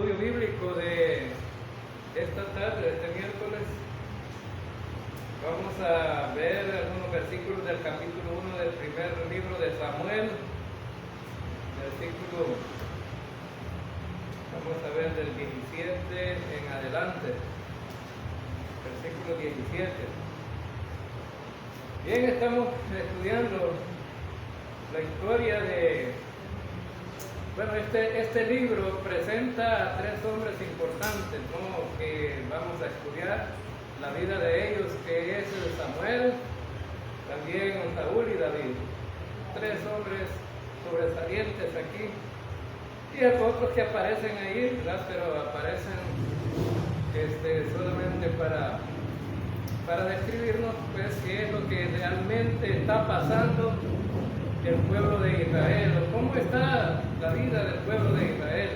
Estudio bíblico de esta tarde, este miércoles, vamos a ver algunos versículos del capítulo 1 del primer libro de Samuel, vamos a ver del 17 en adelante, versículo 17. Bien, estamos estudiando la historia de... Bueno, este libro presenta a tres hombres importantes, ¿no?, que vamos a estudiar la vida de ellos, que es Samuel, también Saúl y David. Tres hombres sobresalientes aquí. Y hay otros que aparecen ahí, ¿verdad?, pero aparecen solamente para describirnos, pues, qué es lo que realmente está pasando el pueblo de Israel, o cómo está la vida del pueblo de Israel.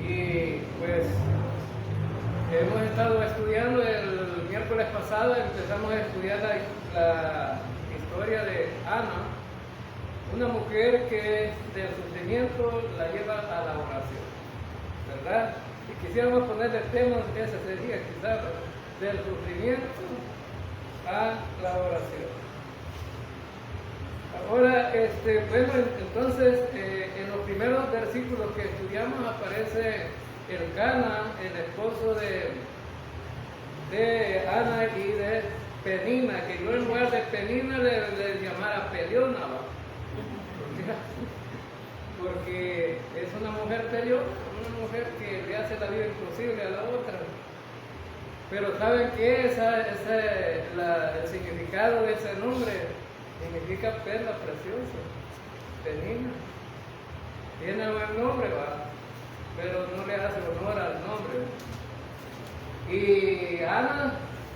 Y pues hemos estado estudiando el miércoles pasado, empezamos a estudiar la historia de Ana, una mujer que del sufrimiento la lleva a la oración, ¿verdad? Y quisiéramos ponerle tema, ese sería quizás, del sufrimiento a la oración. Ahora, bueno, entonces, en los primeros versículos que estudiamos aparece Elcana, el esposo de Ana y de Penina, que yo en lugar de Penina le llamara Peliona, porque es una mujer peliona, una mujer que le hace la vida imposible a la otra. Pero ¿saben qué es el significado de ese nombre? Significa perla preciosa, Penina. Tiene buen nombre, pero no le hace honor al nombre. Y Ana,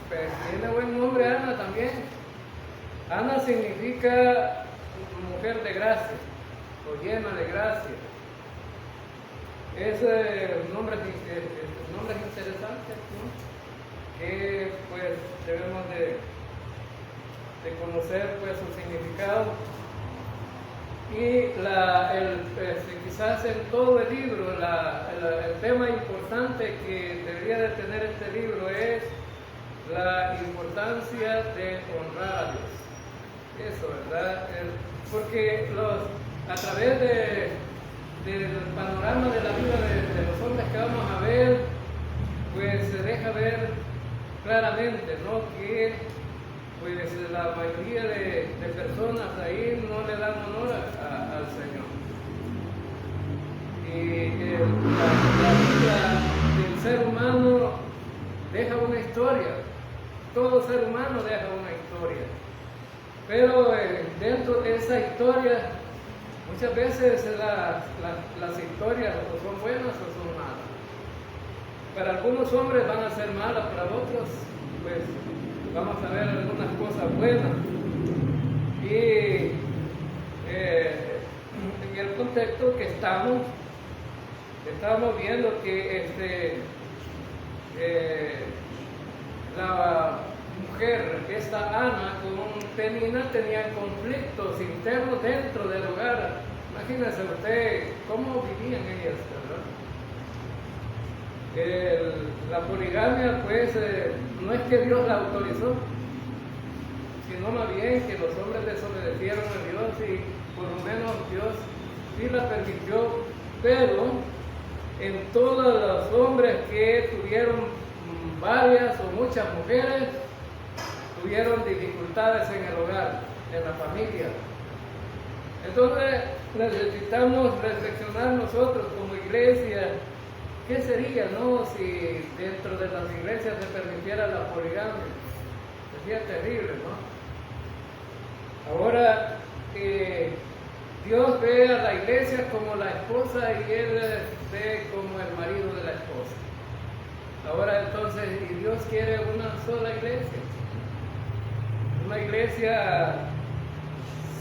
pues tiene buen nombre Ana también. Ana significa mujer de gracia, o llena de gracia. Es nombres interesantes, ¿no?, que pues debemos de conocer, pues, su significado. Y quizás en todo el libro el tema importante que debería de tener este libro es la importancia de honrar a Dios. Eso, ¿verdad? Porque a través del panorama de la vida de los hombres que vamos a ver, pues se deja ver claramente, ¿no?, que pues la mayoría de personas ahí no le dan honor al Señor. Y la vida del ser humano deja una historia. Todo ser humano deja una historia. Pero dentro de esa historia, muchas veces las historias o son buenas o son malas. Para algunos hombres van a ser malas, para otros, pues, vamos a ver algunas cosas buenas. Y en el contexto que estamos viendo que la mujer, esta Ana, con Penina, tenían conflictos internos dentro del hogar. Imagínense usted cómo vivían ellas, ¿verdad? La poligamia, pues, no es que Dios la autorizó, sino más bien que los hombres desobedecieron a Dios, y por lo menos Dios sí la permitió. Pero en todos los hombres que tuvieron varias o muchas mujeres, tuvieron dificultades en el hogar, en la familia. Entonces necesitamos reflexionar nosotros como iglesia. ¿Qué sería, no, si dentro de las iglesias se permitiera la poligamia? Sería terrible, ¿no? Ahora, Dios ve a la iglesia como la esposa y Él ve como el marido de la esposa. Ahora entonces, y Dios quiere una sola iglesia. Una iglesia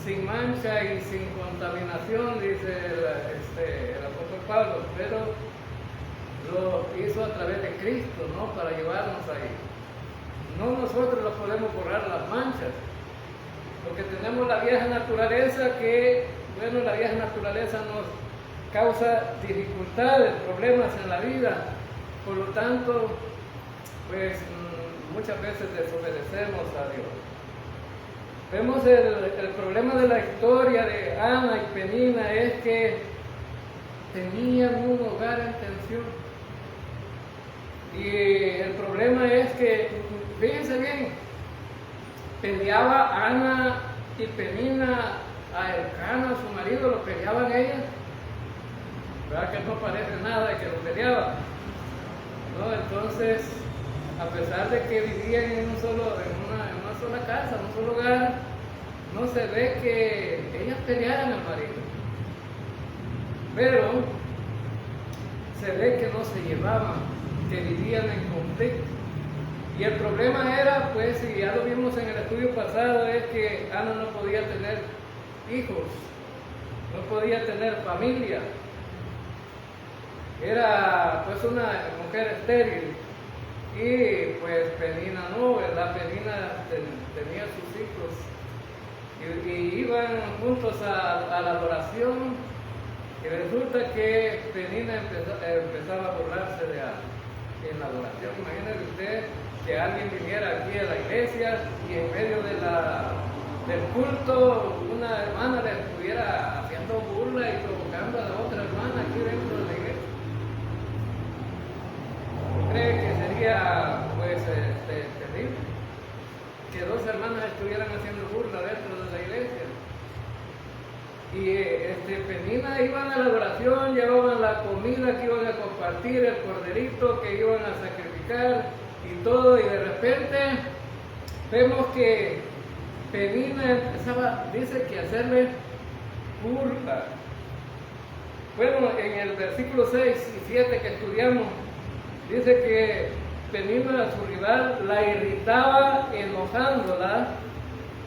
sin mancha y sin contaminación, dice el apóstol Pablo, pero lo hizo a través de Cristo, ¿no?, para llevarnos ahí. No nosotros lo podemos borrar las manchas, porque tenemos la vieja naturaleza que, bueno, la vieja naturaleza causa dificultades, problemas en la vida. Por lo tanto, pues muchas veces desobedecemos a Dios. Vemos el problema de la historia de Ana y Penina es que tenían un hogar en tensión. Y el problema es que, fíjense bien, peleaba Ana y Penina a Elcana, su marido, lo peleaban ellas. ¿Verdad que no parece nada que lo peleaban? ¿No? Entonces, a pesar de que vivían en una sola casa, en un solo hogar, no se ve que ellas pelearan al marido. Pero se ve que no se llevaban, que vivían en conflicto. Y el problema era, pues, y ya lo vimos en el estudio pasado, es que Ana no podía tener hijos, no podía tener familia. Era pues una mujer estéril. Y pues Penina no, ¿verdad? Penina tenía sus hijos y iban juntos a la adoración, y resulta que Penina empezaba a burlarse de Ana en la adoración. Imagínense usted que alguien viniera aquí a la iglesia y en medio del culto una hermana le estuviera haciendo burla y provocando a la otra hermana aquí dentro de la iglesia. ¿Cree que sería pues terrible que dos hermanas estuvieran haciendo burla dentro de la iglesia? Y Penina iban a la adoración, llevaban la comida que iban a compartir, el corderito que iban a sacrificar y todo, y de repente vemos que Penina empezaba, dice que a hacerle burla. Bueno, en el versículo 6 y 7 que estudiamos, dice que Penina, su rival, la irritaba enojándola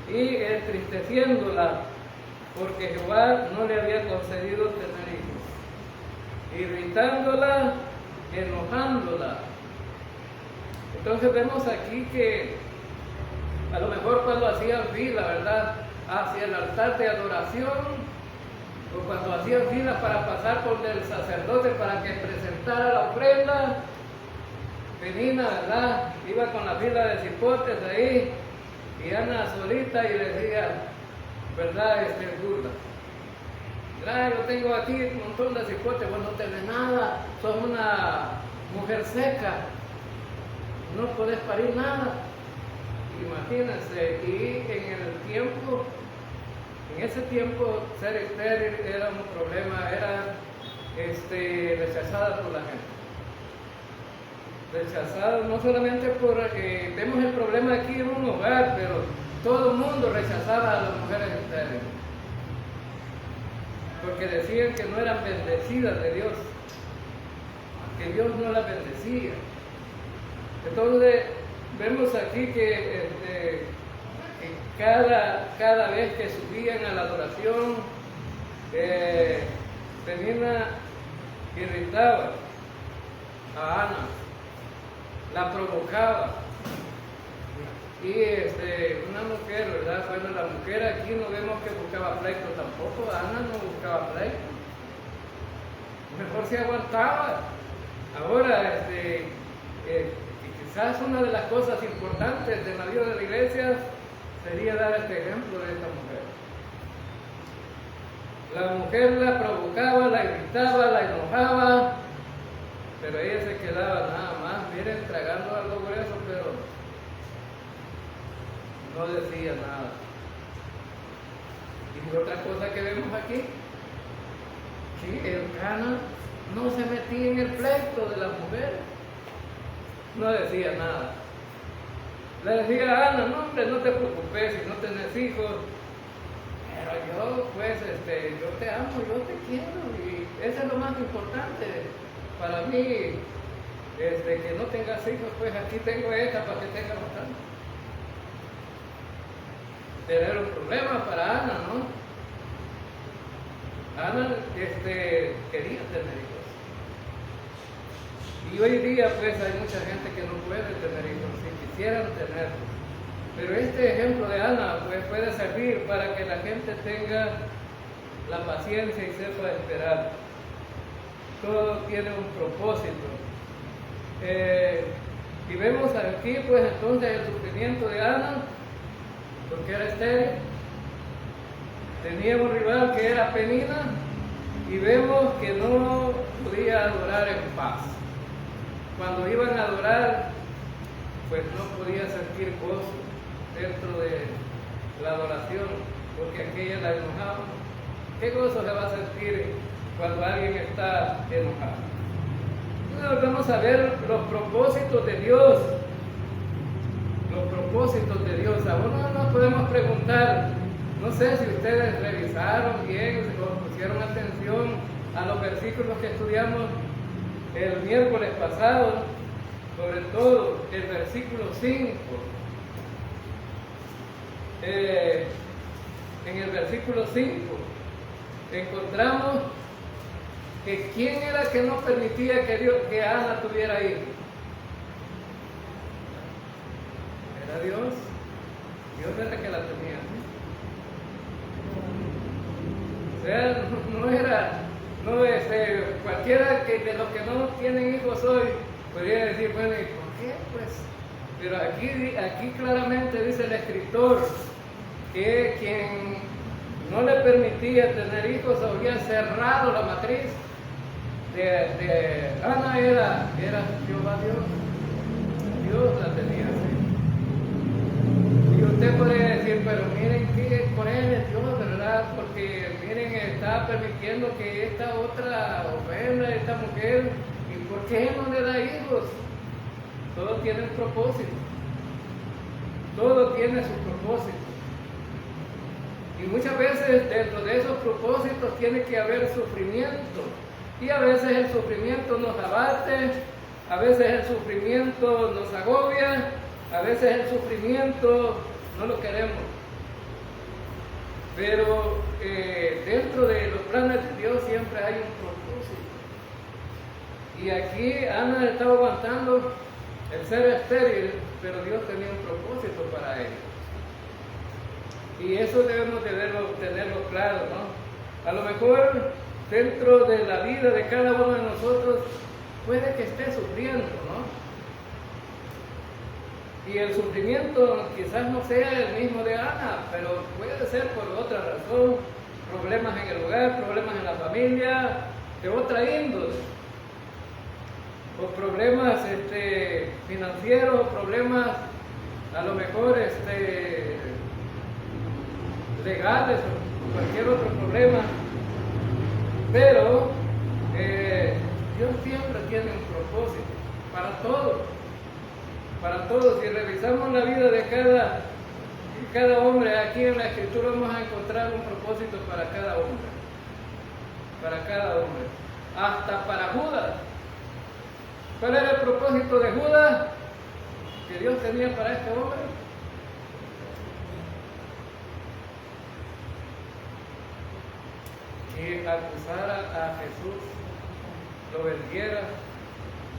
y entristeciéndola, porque Jehová no le había concedido tener hijos. Irritándola, enojándola. Entonces vemos aquí que a lo mejor cuando hacían fila, ¿verdad?, hacia el altar de adoración, o cuando hacían fila para pasar por el sacerdote para que presentara la ofrenda, Penina, ¿verdad?, iba con la fila de cipotes ahí, y Ana solita, y le decía, ¿verdad?, burla. Yo tengo aquí un montón de cipotes, vos no tenés nada, sos una mujer seca, no podés parir nada. Imagínense, y en ese tiempo ser estéril era un problema, era rechazada por la gente. Rechazada no solamente porque vemos el problema aquí en un hogar, pero todo el mundo rechazaba a las mujeres estériles, porque decían que no eran bendecidas de Dios, que Dios no las bendecía. Entonces vemos aquí que cada vez que subían a la adoración, Penina irritaba a Ana, la provocaba. Y una mujer, ¿verdad? Bueno, la mujer aquí no vemos que buscaba pleito tampoco. Ana no buscaba pleito, mejor se aguantaba. Ahora, quizás una de las cosas importantes de la vida de la iglesia sería dar este ejemplo de esta mujer. La mujer la provocaba, la irritaba, la enojaba, pero ella se quedaba nada más, miren, tragando algo grueso, pero no decía nada. Y otra cosa que vemos aquí, que Elcana no se metía en el pleito de las mujeres, no decía nada. Le decía a Ana, no hombre, no te preocupes si no tenés hijos, pero yo pues yo te amo, yo te quiero, y eso es lo más importante para mí, que no tengas hijos, pues aquí tengo esta para que tengas bastante. Pero era un problema para Ana, ¿no? Ana quería tener hijos. Y hoy día pues hay mucha gente que no puede tener hijos, si quisieran tenerlos. Pero este ejemplo de Ana pues puede servir para que la gente tenga la paciencia y sepa esperar. todo tiene un propósito. Y vemos aquí pues entonces el sufrimiento de Ana, porque era estéril. Tenía un rival que era Penina, y vemos que no podía adorar en paz. Cuando iban a adorar, pues no podía sentir gozo dentro de la adoración, porque aquella la enojaba. ¿Qué gozo se va a sentir cuando alguien está enojado? Entonces vamos a ver los propósitos de Dios. Los propósitos de Dios. Aún no nos podemos preguntar, no sé si ustedes revisaron bien o pusieron atención a los versículos que estudiamos el miércoles pasado, sobre todo el versículo 5. En el versículo 5 encontramos que quién era que no permitía que Ana tuviera hijos. Era Dios. Dios era que la tenía. O sea, no era, cualquiera de los que no tienen hijos hoy podría decir, bueno, ¿y por qué? Pues, pero aquí claramente dice el escritor que quien no le permitía tener hijos había cerrado la matriz de Ana, era Jehová Dios. Dios la tenía así. Y usted podría decir, pero miren que con él es Dios, ¿verdad? Porque miren, está permitiendo que esta otra ofenda, esta mujer, ¿y por qué no le da hijos? Todo tiene un propósito. Todo tiene su propósito. Y muchas veces dentro de esos propósitos tiene que haber sufrimiento. Y a veces el sufrimiento nos abate, a veces el sufrimiento nos agobia, a veces el sufrimiento no lo queremos. Pero dentro de los planes de Dios siempre hay un propósito. Y aquí Ana estaba aguantando el ser estéril, pero Dios tenía un propósito para ella. Y eso debemos de tenerlo claro, ¿no? A lo mejor dentro de la vida de cada uno de nosotros puede que esté sufriendo, ¿no? Y el sufrimiento quizás no sea el mismo de Ana, pero puede ser por otra razón, problemas en el hogar, problemas en la familia, de otra índole, o problemas financieros, o problemas a lo mejor legales, o cualquier otro problema. Pero Dios siempre tiene un propósito para todos. Para todos. Si revisamos la vida de cada hombre, aquí en la Escritura vamos a encontrar un propósito para cada hombre. Para cada hombre. Hasta para Judas. ¿Cuál era el propósito de Judas que Dios tenía para este hombre? Que acusara a Jesús, lo vendiera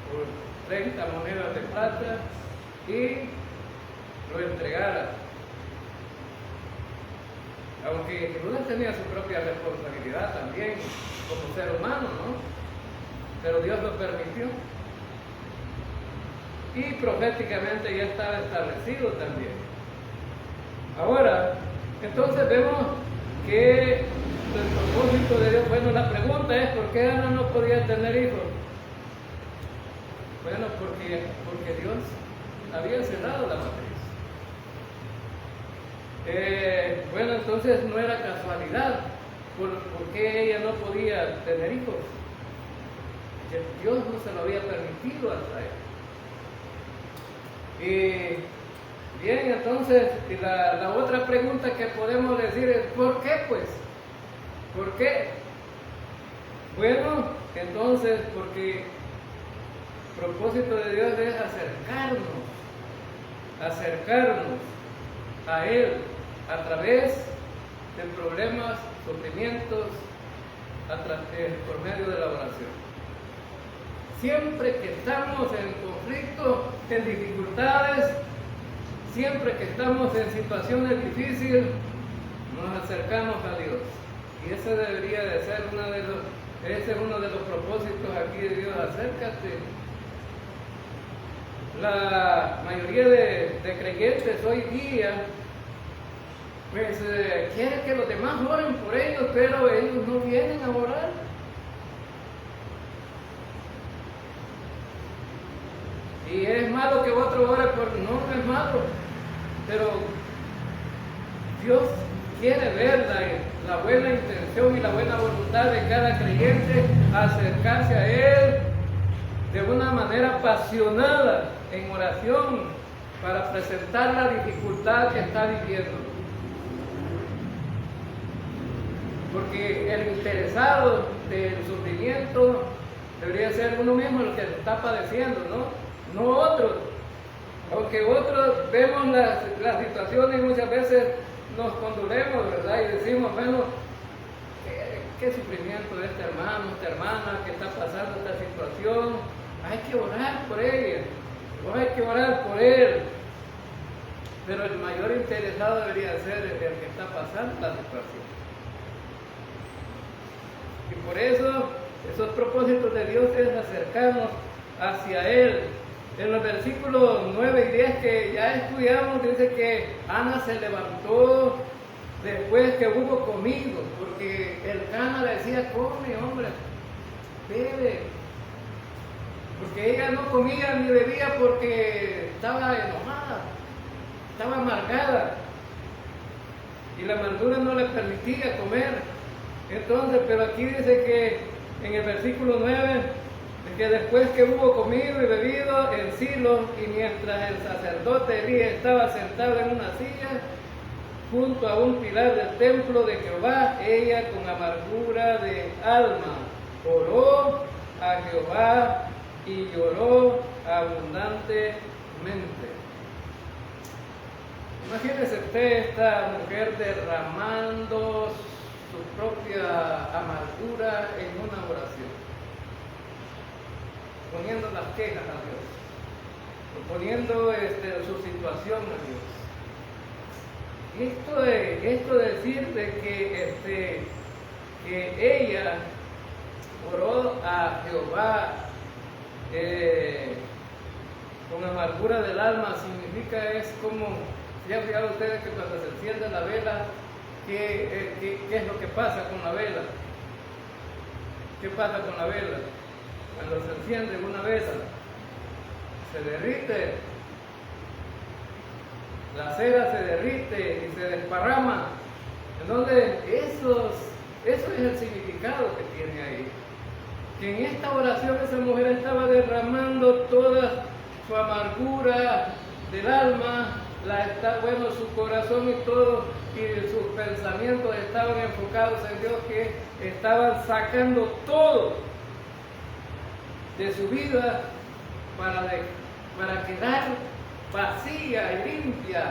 por 30 monedas de plata y lo entregara. Aunque Judas tenía su propia responsabilidad también como ser humano, ¿no? Pero Dios lo permitió. Y proféticamente ya estaba establecido también. Ahora, entonces vemos que el propósito de Dios, bueno, la pregunta es, ¿por qué Ana no podía tener hijos? Bueno, porque Dios había cerrado la matriz. Bueno, entonces no era casualidad, ¿por qué ella no podía tener hijos? Que Dios no se lo había permitido hasta ella. Y bien, entonces, la otra pregunta que podemos decir es, ¿por qué pues? ¿Por qué? Bueno, entonces, porque el propósito de Dios es acercarnos a Él a través de problemas, sufrimientos, por medio de la oración. Siempre que estamos en conflicto, en dificultades, siempre que estamos en situaciones difíciles, nos acercamos a Dios. Y esa debería de ser una de Ese es uno de los propósitos aquí de Dios, acércate. La mayoría de creyentes hoy día pues quieren que los demás oren por ellos, pero ellos no vienen a orar. Y es malo que otro ore por... No es malo, pero Dios quiere ver la buena intención y la buena voluntad de cada creyente, acercarse a Él de una manera apasionada en oración para presentar la dificultad que está viviendo. Porque el interesado del sufrimiento debería ser uno mismo el que lo está padeciendo, no otros. Aunque otros vemos las situaciones y muchas veces nos condolemos, ¿verdad? Y decimos, bueno, qué sufrimiento de este hermano, esta hermana que está pasando esta situación. Hay que orar por ella, o hay que orar por él. Pero el mayor interesado debería ser el que está pasando la situación. Y por eso, esos propósitos de Dios es acercarnos hacia Él. En los versículos 9 y 10 que ya estudiamos, dice que Ana se levantó después que hubo comido, porque el Cana le decía, come, hombre, bebe. Porque ella no comía ni bebía porque estaba enojada, estaba amargada. Y la amargura no le permitía comer. Entonces, pero aquí dice que en el versículo 9, que después que hubo comido y bebido en Silo, y mientras el sacerdote Elías estaba sentado en una silla junto a un pilar del templo de Jehová, ella con amargura de alma oró a Jehová y lloró abundantemente. Imagínese usted esta mujer derramando su propia amargura en una oración, poniendo las quejas a Dios, poniendo su situación a Dios. Esto de decir de que ella oró a Jehová con amargura del alma, significa, es como, ya han fijado ustedes que cuando se enciende la vela, ¿qué es lo que pasa con la vela? ¿Qué pasa con la vela? Cuando se enciende una vela, se derrite, la cera se derrite y se desparrama. Entonces, eso es el significado que tiene ahí. Que en esta oración esa mujer estaba derramando toda su amargura del alma, su corazón y todo, y sus pensamientos estaban enfocados en Dios, que estaban sacando todo de su vida para quedar vacía y limpia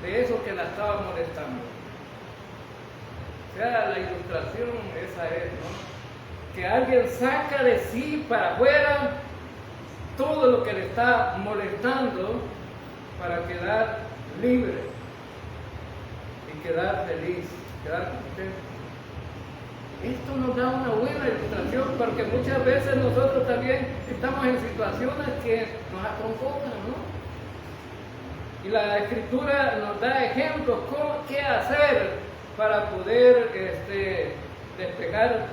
de eso que la estaba molestando. O sea, la ilustración esa es, ¿no? Que alguien saca de sí para afuera todo lo que le está molestando para quedar libre y quedar feliz, quedar contento. Esto nos da una buena ilustración, porque muchas veces nosotros también estamos en situaciones que nos acongojan, ¿no? Y la Escritura nos da ejemplos qué hacer para poder despejar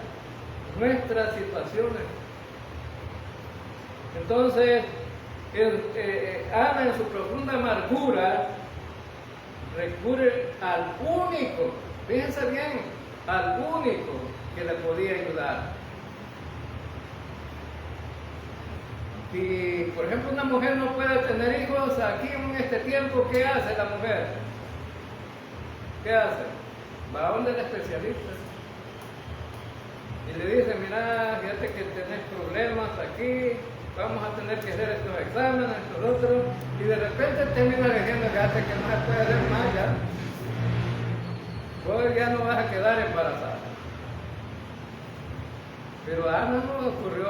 nuestras situaciones. Entonces, Ana en su profunda amargura recurre al único, fíjense bien, al único que le podía ayudar. Si, por ejemplo, una mujer no puede tener hijos aquí en este tiempo, ¿qué hace la mujer? ¿Qué hace? Va a donde el especialista y le dice, mira, fíjate que tenés problemas aquí, vamos a tener que hacer estos exámenes, estos otros, y de repente termina diciendo, fíjate que no se puede hacer más ya, vos ya no vas a quedar embarazada. Pero a Ana no ocurrió,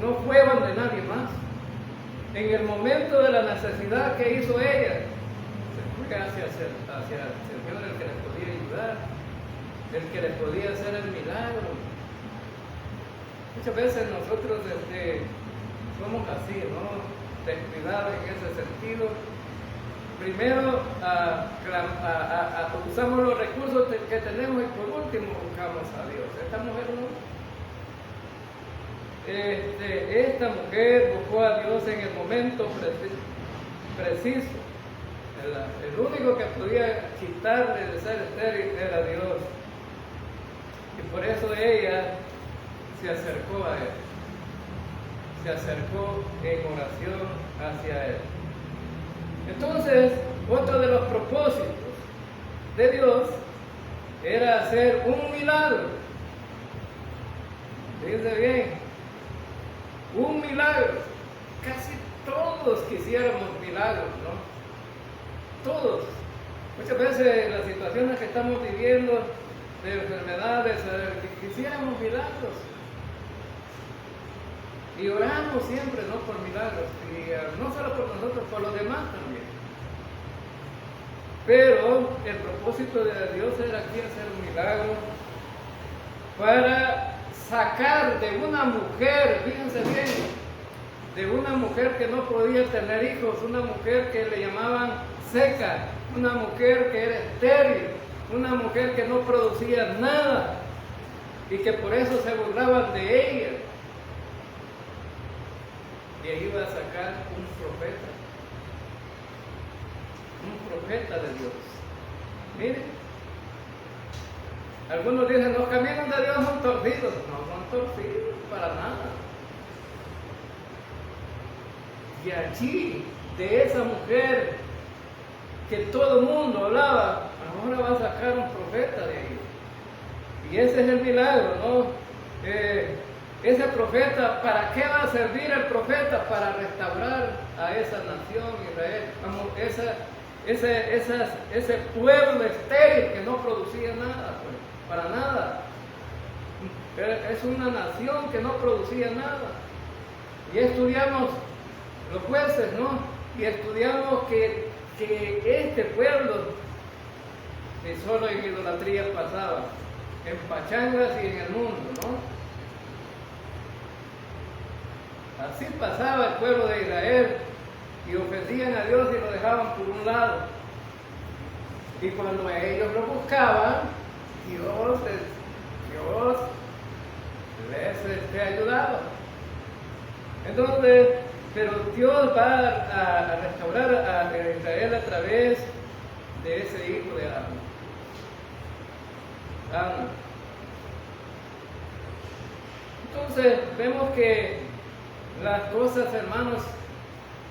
no fue donde nadie más. En el momento de la necesidad que hizo ella, se fue hacia el Señor, el que le podía ayudar. el que le podía hacer el milagro. Muchas veces nosotros somos así, ¿no? Descuidados en ese sentido. Primero usamos los recursos que tenemos y por último buscamos a Dios. Esta mujer no. Esta mujer buscó a Dios en el momento preciso. El único que podía quitarle de ser estéril era Dios. Y por eso ella se acercó a Él. Se acercó en oración hacia Él. Entonces, otro de los propósitos de Dios era hacer un milagro. Fíjense bien. Un milagro. Casi todos quisiéramos milagros, ¿no? Todos. Muchas veces las situaciones que estamos viviendo de enfermedades, quisiéramos milagros. Y oramos siempre, ¿no? Por milagros. Y no solo por nosotros, por los demás también. Pero el propósito de Dios era aquí hacer un milagro para sacar de una mujer, fíjense bien, de una mujer que no podía tener hijos, una mujer que le llamaban seca, una mujer que era estéril, una mujer que no producía nada y que por eso se burlaban de ella. Y ahí iba a sacar un profeta de Dios. Miren. Algunos dicen, los caminos de Dios son torcidos. No son torcidos para nada. Y allí, de esa mujer que todo el mundo hablaba, ahora va a sacar un profeta de ahí. Y ese es el milagro, ¿no? Ese profeta, ¿para qué va a servir el profeta? Para restaurar a esa nación Israel. Vamos, ese pueblo estéril que no producía nada, pues. Para nada. Es una nación que no producía nada. Y estudiamos los jueces, ¿no? Y estudiamos que este pueblo solo en idolatría pasaba, en pachangas y en el mundo, ¿no? Así pasaba el pueblo de Israel y ofendían a Dios y lo dejaban por un lado. Y cuando ellos lo buscaban, Dios les ayudaba. Entonces, pero Dios va a restaurar a Israel a través de ese hijo de Ana. Entonces, vemos que las cosas, hermanos,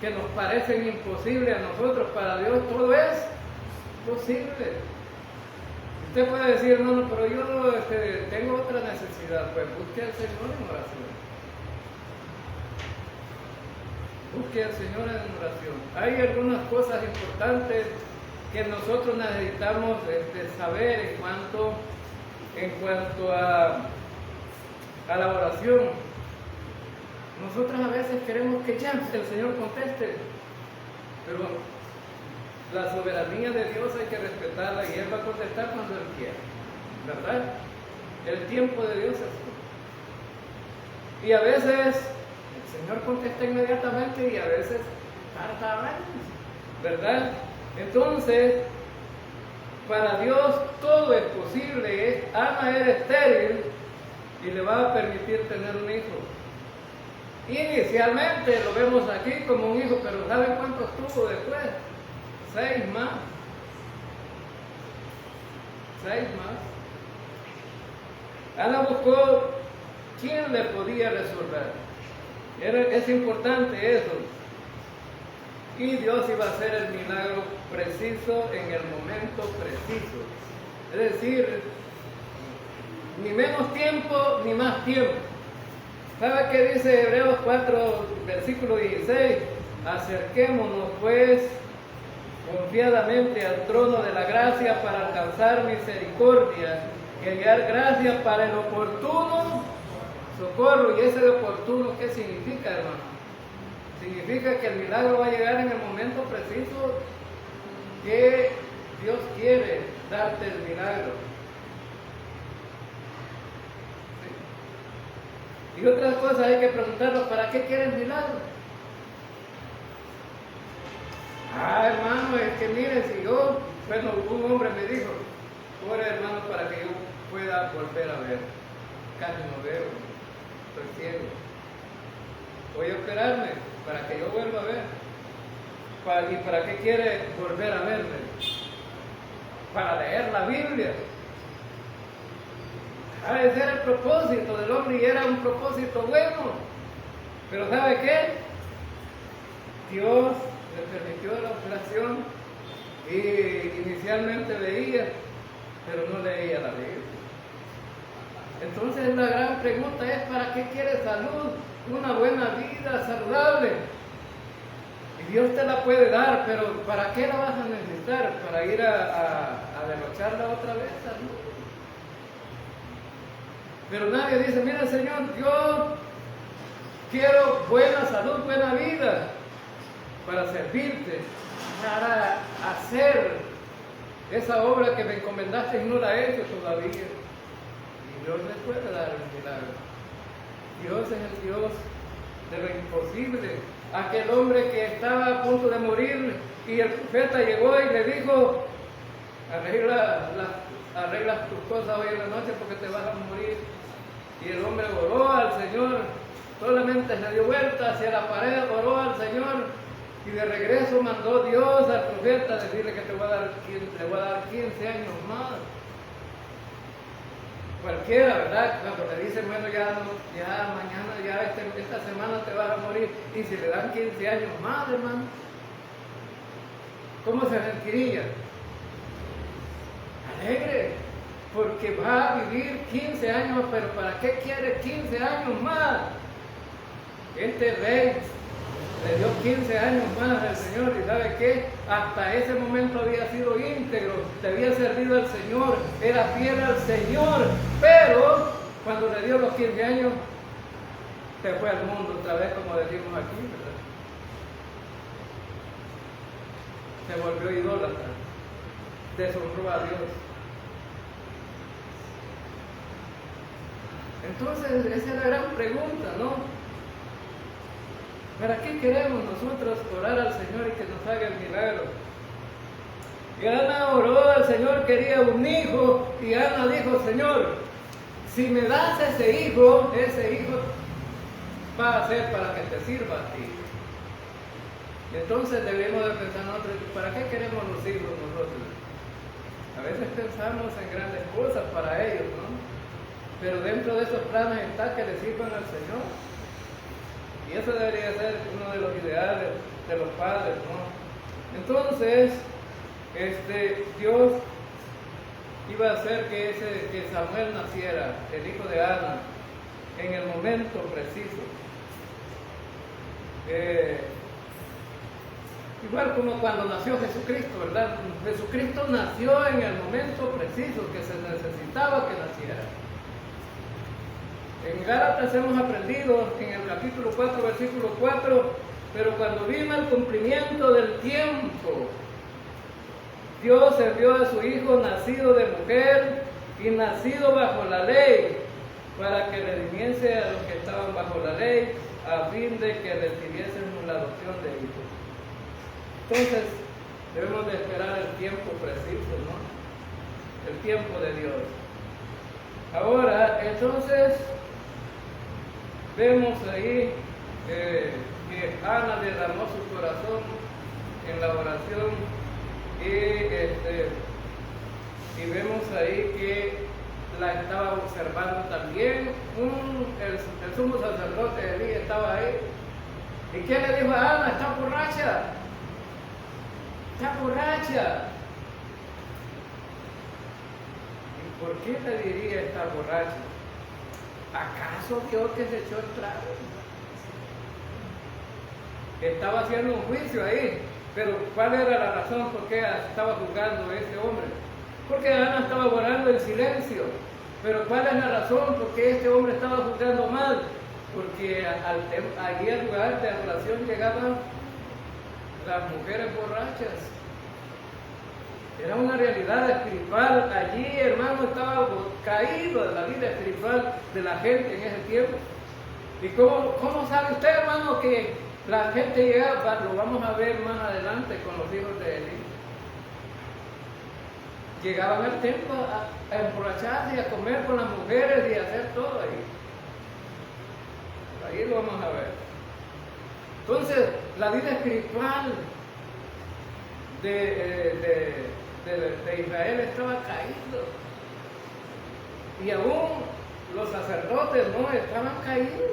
que nos parecen imposibles a nosotros, para Dios todo es posible. Usted puede decir, no, pero yo tengo otra necesidad. Pues busque al Señor en oración. Busque al Señor en oración. Hay algunas cosas importantes que nosotros necesitamos saber en cuanto a la oración. Nosotros a veces queremos que ya el Señor conteste, pero la soberanía de Dios hay que respetarla y Él va a contestar cuando Él quiera, ¿verdad? El tiempo de Dios es así. Y a veces el Señor contesta inmediatamente y a veces tarda años, ¿verdad? Entonces, para Dios todo es posible. Ana era estéril y le va a permitir tener un hijo. Inicialmente lo vemos aquí como un hijo, pero ¿saben cuántos tuvo después? 6 más. Ana buscó quién le podía resolver. Es importante eso. Y Dios iba a hacer el milagro preciso en el momento preciso. Es decir, ni menos tiempo ni más tiempo. ¿Sabe qué dice Hebreos 4, versículo 16? Acerquémonos pues confiadamente al trono de la gracia para alcanzar misericordia y hallar gracia para el oportuno socorro. ¿Y ese de oportuno qué significa, hermano? Significa que el milagro va a llegar en el momento preciso que Dios quiere darte el milagro. Y otras cosas hay que preguntarnos, ¿para qué quieren milagro? Hermano, es que miren, si yo, bueno, un hombre me dijo, ore hermano para que yo pueda volver a ver. Casi no veo, estoy ciego. Voy a operarme para que yo vuelva a ver. ¿Y para qué quiere volver a verme? Para leer la Biblia. Ese era el propósito del hombre y era un propósito bueno. Pero ¿sabe qué? Dios le permitió la operación y inicialmente veía, pero no leía la Biblia. Entonces la gran pregunta es, ¿para qué quiere salud? Una buena vida saludable. Y Dios te la puede dar, pero ¿para qué la vas a necesitar? ¿Para ir a derrocharla otra vez? Salud. Pero nadie dice, mira Señor, yo quiero buena salud, buena vida, para servirte, para hacer esa obra que me encomendaste y no la he hecho todavía. Y Dios le puede dar un milagro. Dios es el Dios de lo imposible. Aquel hombre que estaba a punto de morir y el profeta llegó y le dijo, arregla tus cosas hoy en la noche porque te vas a morir. Y el hombre oró al Señor, solamente se dio vuelta hacia la pared, oró al Señor y de regreso mandó Dios al profeta a decirle que le voy a dar 15 años más. Cualquiera, ¿verdad? Cuando le dicen, bueno, ya mañana, esta semana te vas a morir, y si le dan 15 años más, hermano, ¿cómo se sentiría? Alegre, porque va a vivir 15 años, pero ¿para qué quiere 15 años más? Este rey le dio 15 años más al Señor, y ¿sabe qué? Hasta ese momento había sido íntegro, le había servido al Señor, era fiel al Señor, pero cuando le dio los 15 años, se fue al mundo otra vez, como decimos aquí, ¿verdad? Se volvió idólatra, deshonró a Dios. Entonces, esa es la gran pregunta, ¿no? ¿Para qué queremos nosotros orar al Señor y que nos haga el milagro? Y Ana oró al Señor, quería un hijo, y Ana dijo, Señor, si me das ese hijo va a ser para que te sirva a ti. Y entonces debemos de pensar nosotros, ¿para qué queremos los hijos nosotros? A veces pensamos en grandes cosas para ellos, ¿no? Pero dentro de esos planes está que le sirvan al Señor. Y eso debería ser uno de los ideales de los padres, ¿no? Entonces, Dios iba a hacer que Samuel naciera, el hijo de Ana, en el momento preciso. Igual como cuando nació Jesucristo, ¿verdad? Jesucristo nació en el momento preciso que se necesitaba que naciera. En Gálatas hemos aprendido en el capítulo 4, versículo 4, pero cuando vino el cumplimiento del tiempo, Dios envió a su Hijo nacido de mujer y nacido bajo la ley, para que redimiese a los que estaban bajo la ley, a fin de que recibiésemos la adopción de hijos. Entonces, debemos de esperar el tiempo preciso, ¿no? El tiempo de Dios. Ahora, entonces, vemos ahí que Ana derramó su corazón en la oración y vemos ahí que la estaba observando también el sumo sacerdote Elí estaba ahí. ¿Y qué le dijo a Ana? Está borracha. Está borracha. ¿Y por qué le diría estar borracha? ¿Acaso Dios que se echó el trago? Estaba haciendo un juicio ahí, pero ¿cuál era la razón por qué estaba juzgando a este hombre? Porque Ana estaba orando en silencio. Pero ¿cuál es la razón por qué este hombre estaba juzgando mal? Porque allí al lugar de adoración llegaban las mujeres borrachas. Era una realidad espiritual. Allí, hermano, estaba caído de la vida espiritual de la gente en ese tiempo. ¿Y cómo sabe usted, hermano, que la gente llegaba? Lo vamos a ver más adelante con los hijos de Eli. Llegaban al templo a emborracharse y a comer con las mujeres y a hacer todo ahí. Ahí lo vamos a ver. Entonces, la vida espiritual de Israel estaba caído. Y aún los sacerdotes no estaban caídos.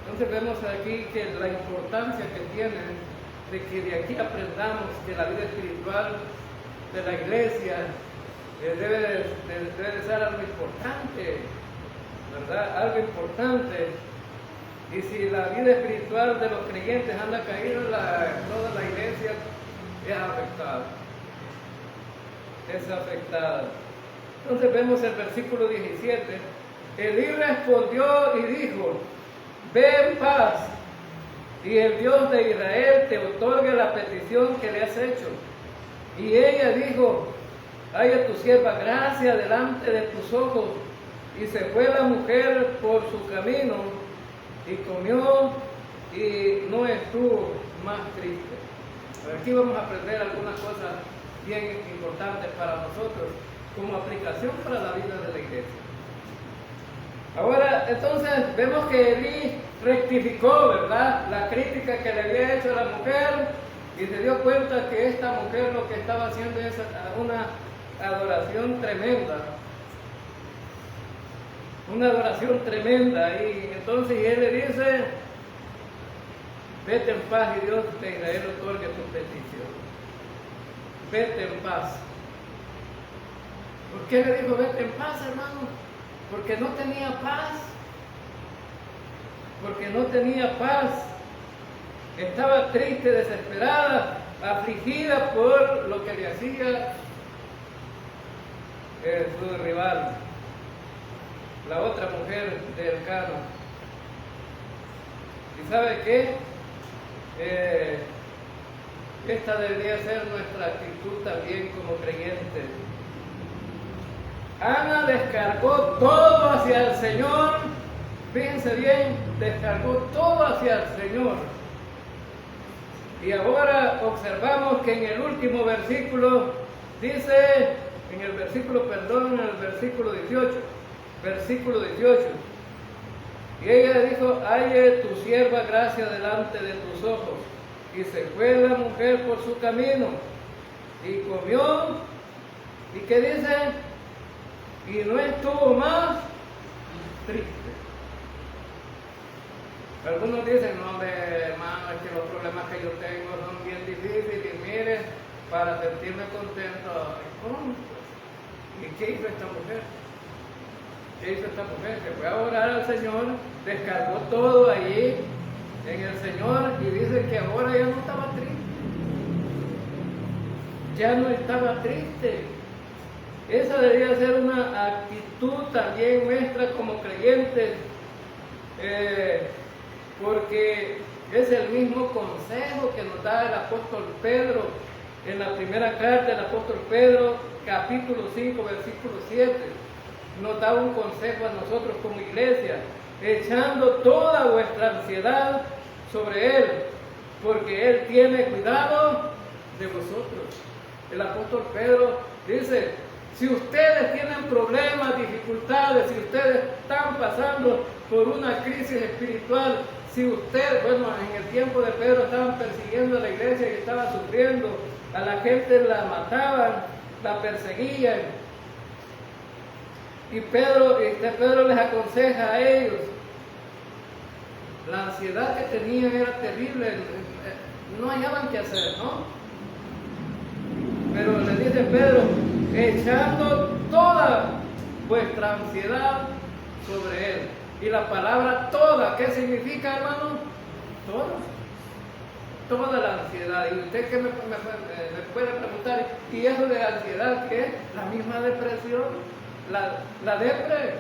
Entonces vemos aquí que la importancia que tiene de que de aquí aprendamos que la vida espiritual de la iglesia debe de ser algo importante, ¿verdad? Algo importante. Y si la vida espiritual de los creyentes anda caída, toda la iglesia es afectada. Es afectada. Entonces vemos el versículo 17. Elí respondió y dijo: ve en paz, y el Dios de Israel te otorgue la petición que le has hecho. Y ella dijo: haya tu sierva gracia delante de tus ojos. Y se fue la mujer por su camino, y comió, y no estuvo más triste. Aquí vamos a aprender algunas cosas bien importantes para nosotros, como aplicación para la vida de la iglesia. Ahora, entonces, vemos que Elí rectificó, ¿verdad?, la crítica que le había hecho a la mujer, y se dio cuenta que esta mujer lo que estaba haciendo es una adoración tremenda. Una adoración tremenda. Y entonces él le dice: vete en paz y Dios de Israel otorgue tu petición. Vete en paz. ¿Por qué le dijo vete en paz, hermano? Porque no tenía paz. Porque no tenía paz. Estaba triste, desesperada, afligida por lo que le hacía su rival, la otra mujer de Elcano. ¿Y sabe qué? Esta debería ser nuestra actitud también como creyentes. Ana descargó todo hacia el Señor. Fíjense bien, descargó todo hacia el Señor. Y ahora observamos que en el último versículo dice, en el versículo 18, versículo 18. Y ella dijo: halle tu sierva gracia delante de tus ojos. Y se fue la mujer por su camino, y comió, ¿y qué dice? Y no estuvo más triste. Algunos dicen: no, hombre, hermano, es que los problemas que yo tengo son bien difíciles, y mire, para sentirme contento. ¿Cómo? ¿Y qué hizo esta mujer? ¿Qué hizo esta mujer? Se fue a orar al Señor, descargó todo allí en el Señor, y dice que ahora ya no estaba triste. Ya no estaba triste. Esa debería ser una actitud también nuestra como creyentes, porque es el mismo consejo que nos da el apóstol Pedro en la primera carta del apóstol Pedro, capítulo 5, versículo 7. Nos da un consejo a nosotros como iglesia: echando toda vuestra ansiedad sobre Él, porque Él tiene cuidado de vosotros. El apóstol Pedro dice: si ustedes tienen problemas, dificultades, si ustedes están pasando por una crisis espiritual, si ustedes, bueno, en el tiempo de Pedro estaban persiguiendo a la iglesia y estaba sufriendo, a la gente la mataban, la perseguían. Y Pedro les aconseja a ellos. La ansiedad que tenían era terrible, no hallaban qué hacer, ¿no? Pero le dice Pedro: echando toda vuestra ansiedad sobre Él. Y la palabra toda, ¿qué significa, hermano? Toda la ansiedad. Y usted que me puede preguntar: ¿y eso de ansiedad qué es? La misma depresión. La depre.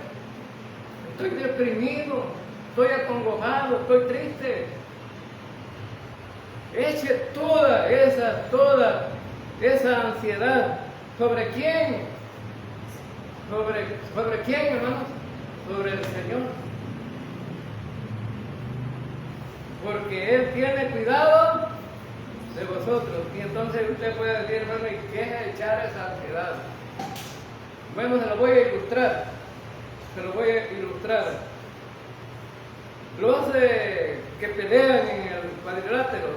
Estoy deprimido, estoy acongojado, estoy triste. Eche toda esa ansiedad. ¿Sobre quién? ¿Sobre quién, hermanos? sobre el Señor. Porque Él tiene cuidado de vosotros. Y entonces usted puede decir, bueno, ¿y qué es echar esa ansiedad? Bueno, se lo voy a ilustrar. Los que pelean en el cuadrilátero,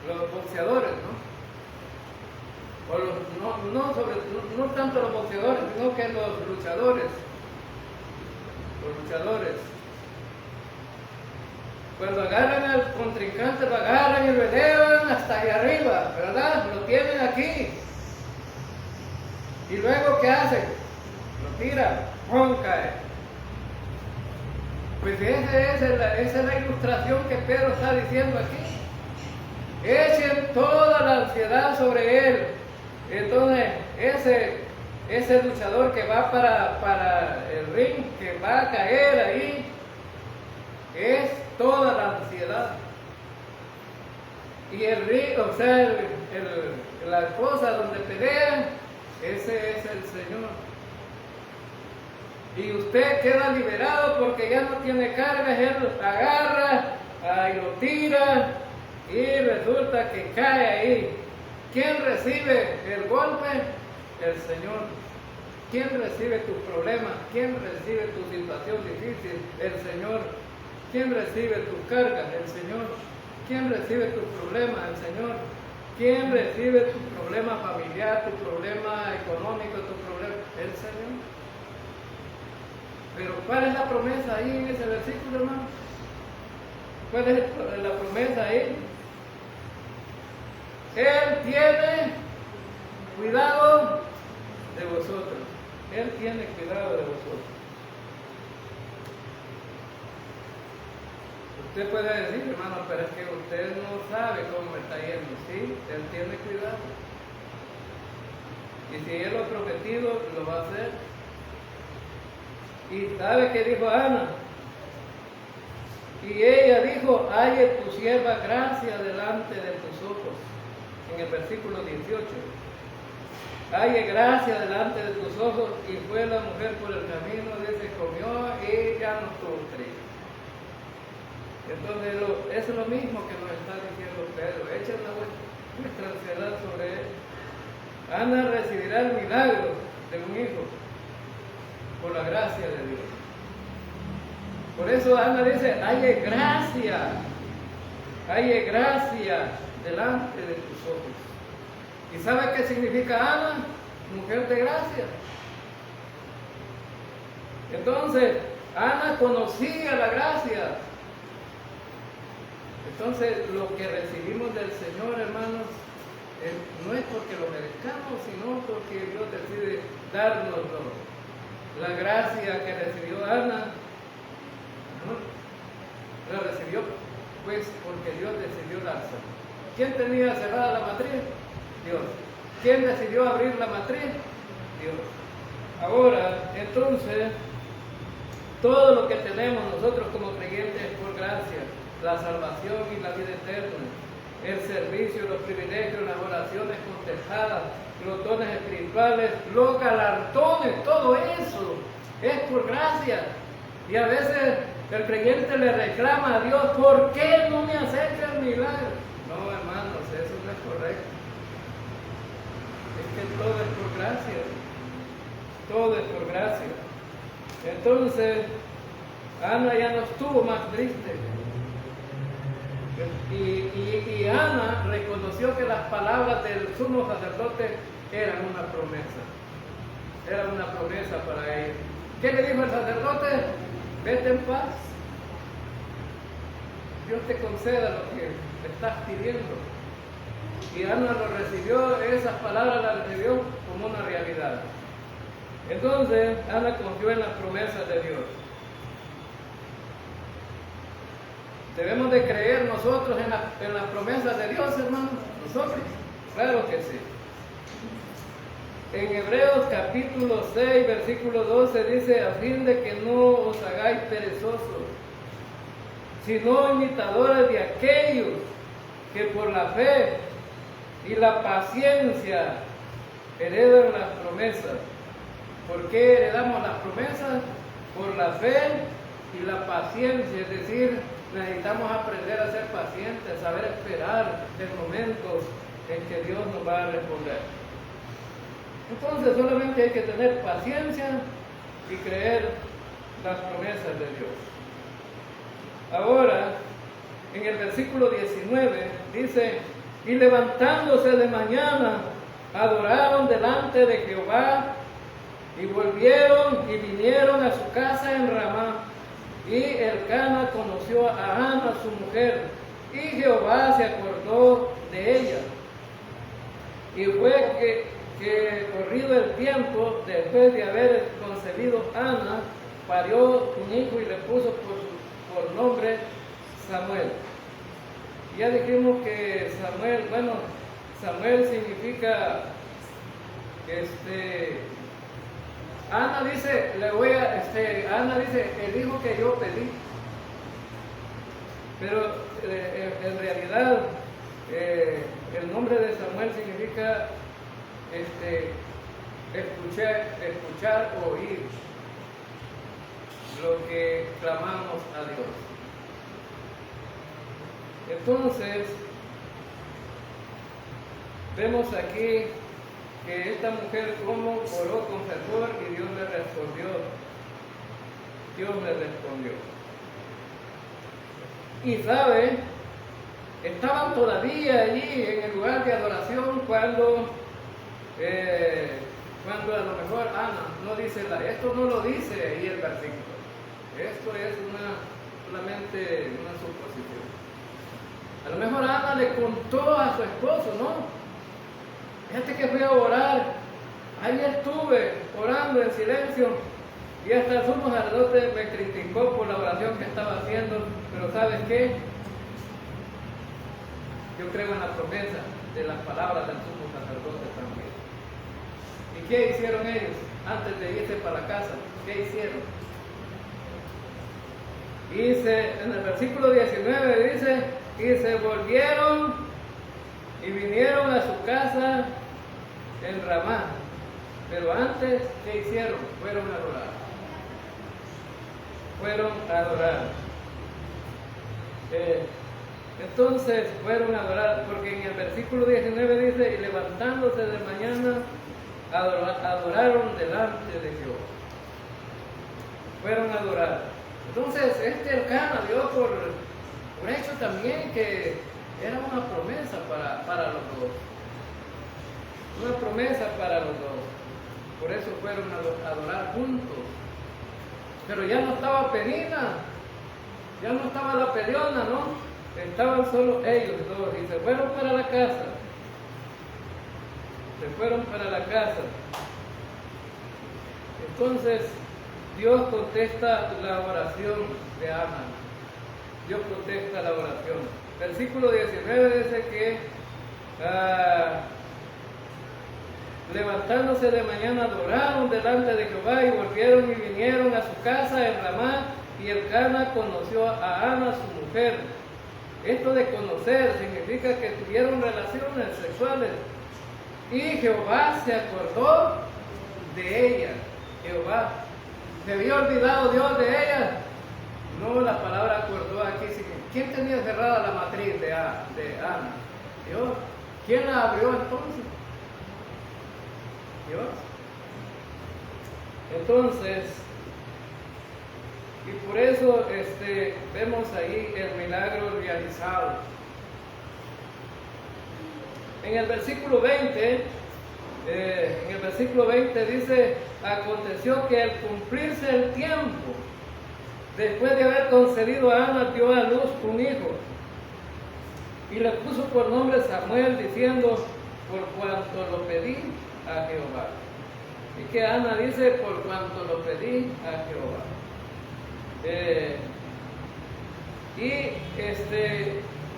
los boxeadores, ¿no? O no tanto los boxeadores, sino que los luchadores. Cuando agarran al contrincante, lo agarran y lo elevan hasta allá arriba, ¿verdad? Lo tienen aquí. Y luego, ¿qué hacen? Lo tiran, ¡pum! Cae. Pues esa es la ilustración que Pedro está diciendo aquí. Echen toda la ansiedad sobre él. Entonces, ese luchador que va para el ring, que va a caer ahí, es toda la ansiedad. Y el ring, o sea, la cosa donde pelean, ese es el Señor. Y usted queda liberado porque ya no tiene cargas, él agarra y lo tira y resulta que cae ahí. ¿Quién recibe el golpe? El Señor. ¿Quién recibe tus problemas? ¿Quién recibe tu situación difícil? El Señor. ¿Quién recibe tus cargas? El Señor. ¿Quién recibe tus problemas? El Señor. ¿Quién recibe tu problema familiar, tu problema económico, tu problema? El Señor. Pero ¿cuál es la promesa ahí en ese versículo, hermano? ¿Cuál es la promesa ahí? Él tiene cuidado de vosotros. Él tiene cuidado de vosotros. Usted puede decir, hermano, pero es que usted no sabe cómo está yendo. Sí, Él tiene cuidado. Y si Él lo ha prometido, lo va a hacer. Y ¿sabe qué dijo Ana? Y ella dijo, halle tu sierva gracia delante de tus ojos. En el versículo 18. Halle gracia delante de tus ojos. Y fue la mujer por el camino, dice, comió y ya no tuvo trigo. Entonces, eso es lo mismo que nos está diciendo Pedro. Echen nuestra ansiedad sobre él. Ana recibirá el milagro de un hijo por la gracia de Dios. Por eso Ana dice, halle gracia delante de tus ojos. ¿Y sabe qué significa Ana? Mujer de gracia. Entonces, Ana conocía la gracia. Entonces, lo que recibimos del Señor, hermanos, no es porque lo merezcamos, sino porque Dios decide dárnoslo. La gracia que recibió Ana, la recibió pues porque Dios decidió dársela. ¿Quién tenía cerrada la matriz? Dios. ¿Quién decidió abrir la matriz? Dios. Ahora, entonces, todo lo que tenemos nosotros como creyentes es por gracia. La salvación y la vida eterna, el servicio, los privilegios, las oraciones contestadas, los dones espirituales, los galardones, todo eso es por gracia. Y a veces el creyente le reclama a Dios, ¿por qué no me has hecho el milagro? No, hermanos, eso no es correcto. Es que todo es por gracia. Todo es por gracia. Entonces, Ana ya no estuvo más triste. Y Ana reconoció que las palabras del sumo sacerdote eran una promesa. Era una promesa para ella. ¿Qué le dijo el sacerdote? Vete en paz. Dios te conceda lo que estás pidiendo. Y Ana lo recibió, esas palabras las recibió como una realidad. Entonces, Ana confió en las promesas de Dios. ¿Debemos de creer nosotros en las promesas de Dios, hermanos? ¿Nosotros? Claro que sí. En Hebreos capítulo 6, versículo 12 dice, a fin de que no os hagáis perezosos, sino imitadores de aquellos que por la fe y la paciencia heredan las promesas. ¿Por qué heredamos las promesas? la fe y la paciencia, es decir, necesitamos aprender a ser pacientes, saber esperar el momento en que Dios nos va a responder. Entonces solamente hay que tener paciencia y creer las promesas de Dios. Ahora, en el versículo 19 dice: y levantándose de mañana, adoraron delante de Jehová, y volvieron y vinieron a su casa en Ramá. Y Elcana conoció a Ana, su mujer, y Jehová se acordó de ella. Y fue que corrido el tiempo, después de haber concebido Ana, parió un hijo y le puso por nombre Samuel. Ya dijimos que Samuel significa, Ana dice, Ana dice, el hijo que yo pedí. Pero en realidad, el nombre de Samuel significa escuchar o oír lo que clamamos a Dios. Entonces, vemos aquí que esta mujer como oró con fervor y Dios le respondió. Dios le respondió. Y sabe, estaban todavía allí en el lugar de adoración cuando a lo mejor Ana no dice, esto no lo dice ahí el versículo. Esto es solamente una suposición. A lo mejor Ana le contó a su esposo, ¿no? Fíjate que fui a orar, ahí estuve orando en silencio y hasta el sumo sacerdote me criticó por la oración que estaba haciendo, pero ¿sabes qué? Yo creo en la promesa de las palabras del sumo sacerdote también. ¿Y qué hicieron ellos antes de irse para la casa? ¿Qué hicieron? En el versículo 19 dice, y se volvieron y vinieron a su casa en Ramá. Pero antes, ¿qué hicieron? Fueron a adorar. Entonces fueron a adorar, porque en el versículo 19 dice, y levantándose de mañana, adoraron delante de Jehová. Fueron a adorar. Entonces, Elcana dio por hecho también que era una promesa para los dos. Una promesa para los dos. Por eso fueron a adorar juntos. Pero ya no estaba Penina, ya no estaba la Peliona, ¿no? Estaban solo ellos dos y se fueron para la casa. Entonces, Dios contesta la oración de Ana. Dios contesta la oración. Versículo 19 dice que levantándose de mañana adoraron delante de Jehová y volvieron y vinieron a su casa en Ramá, y Elcana conoció a Ana, su mujer. Esto de conocer significa que tuvieron relaciones sexuales y Jehová se acordó de ella. Jehová, ¿se había olvidado Dios de ella? No, la palabra acordó aquí. ¿Quién tenía cerrada la matriz de Ana? Dios. ¿Quién la abrió entonces? Dios. Entonces, y por eso vemos ahí el milagro realizado. En el versículo 20, dice, aconteció que al cumplirse el tiempo, después de haber concebido a Ana, dio a luz un hijo y le puso por nombre Samuel, diciendo, por cuanto lo pedí a Jehová. Y que Ana dice, por cuanto lo pedí a Jehová.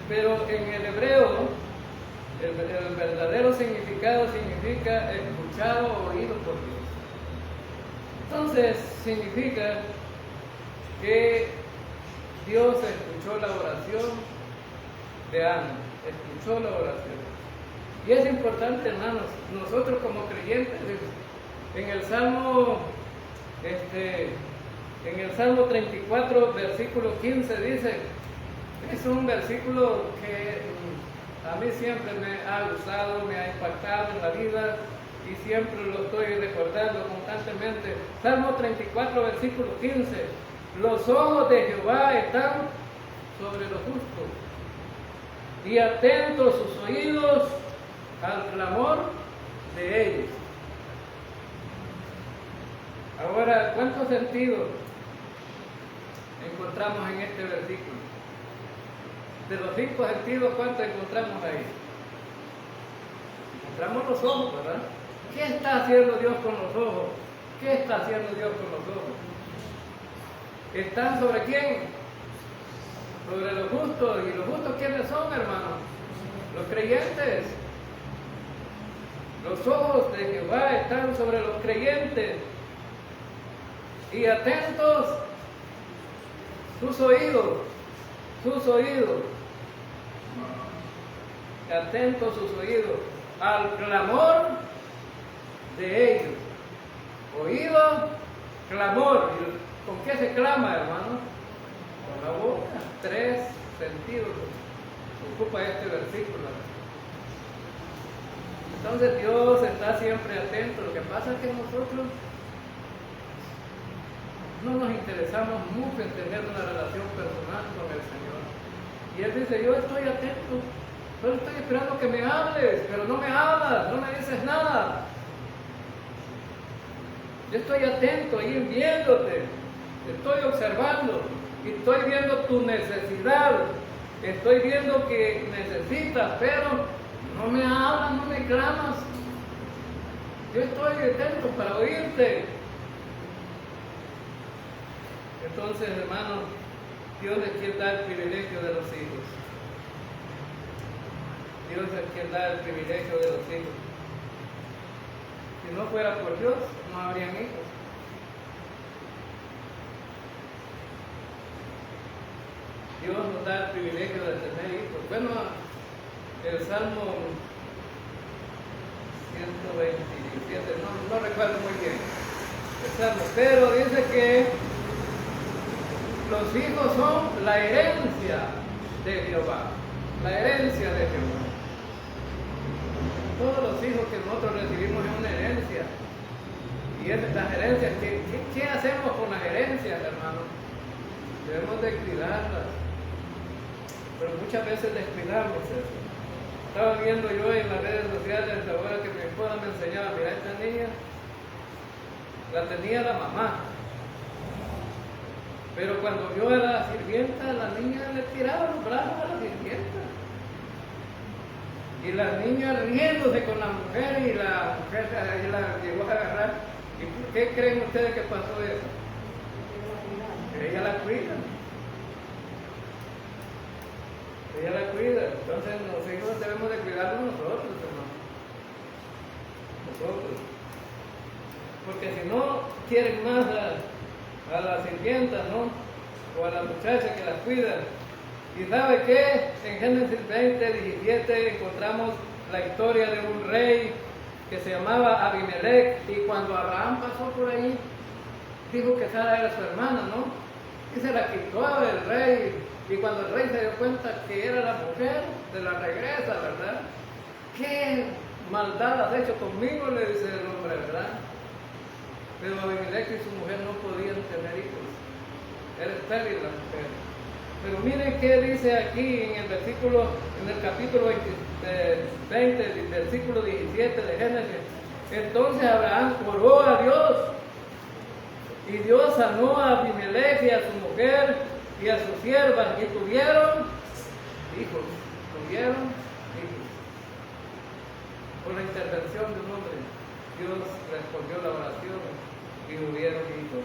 Pero en el hebreo, el verdadero significado significa escuchado o oído por Dios. Entonces significa que Dios escuchó la oración de Ana, escuchó la oración. Y es importante, hermanos, nosotros como creyentes, en el Salmo En el Salmo 34, versículo 15 dice, es un versículo que a mí siempre me ha gustado, me ha impactado en la vida y siempre lo estoy recordando constantemente. Salmo 34, versículo 15, los ojos de Jehová están sobre los justos y atentos sus oídos al clamor de ellos. Ahora, ¿cuánto sentido encontramos en este versículo? De los 5 sentidos, ¿cuánto encontramos ahí? Encontramos los ojos, ¿verdad? ¿Qué está haciendo Dios con los ojos? ¿Qué está haciendo Dios con los ojos? ¿Están sobre quién? Sobre los justos. ¿Y los justos quiénes son, hermanos? Los creyentes. Los ojos de Jehová están sobre los creyentes. Y atentos sus oídos. Atentos sus oídos al clamor de ellos. Oído, clamor. ¿Con qué se clama, hermano? Con la boca. 3 sentidos ocupa este versículo. Entonces Dios está siempre atento. Lo que pasa es que nosotros no nos interesamos mucho en tener una relación personal con el Señor. Y Él dice, yo estoy atento, solo estoy esperando que me hables, pero no me hablas, no me dices nada. Yo estoy atento ahí viéndote, te estoy observando y estoy viendo tu necesidad, estoy viendo que necesitas, pero no me hablas, no me clamas. Yo estoy atento para oírte. Entonces, hermanos, Dios les quiere dar el privilegio de los hijos. Dios les quiere dar el privilegio de los hijos. Si no fuera por Dios, no habrían hijos. Dios nos da el privilegio de tener hijos. Bueno, el Salmo 127, no recuerdo muy bien el Salmo, pero dice que los hijos son la herencia de Jehová. La herencia de Jehová. Todos los hijos que nosotros recibimos es una herencia. Y las herencias, ¿qué hacemos con las herencias, hermanos? Debemos de cuidarlas. Pero muchas veces descuidamos eso. Estaba viendo yo en las redes sociales ahora que mi esposa me enseñaba, mira, esta niña la tenía la mamá. Pero cuando vio a la sirvienta, la niña le tiraba los brazos a la sirvienta. Y la niña riéndose con la mujer y la mujer ahí la llegó a agarrar. ¿Y por qué creen ustedes que pasó eso? Que ella la cuida. Ella la cuida. Entonces los hijos debemos de cuidarlos nosotros, hermano. Nosotros. Porque si no quieren más a la sirvienta, ¿no? O a la muchacha que la cuida. ¿Y sabe qué? En Génesis 20, 17 encontramos la historia de un rey que se llamaba Abimelech, y cuando Abraham pasó por ahí, dijo que Sara era su hermana, ¿no? Y se la quitó el rey, y cuando el rey se dio cuenta que era la mujer, se la regresa, ¿verdad? ¿Qué maldad has hecho conmigo? Le dice el hombre, ¿verdad? Pero Abimelech y su mujer no podían tener hijos. Era estéril la mujer. Pero miren qué dice aquí en el versículo, en el capítulo 20, versículo 17 de Génesis. Entonces Abraham oró a Dios, y Dios sanó a Abimelech y a su mujer y a sus siervas, y tuvieron hijos. Por la intervención de un hombre, Dios respondió la oración y hubieron hijos.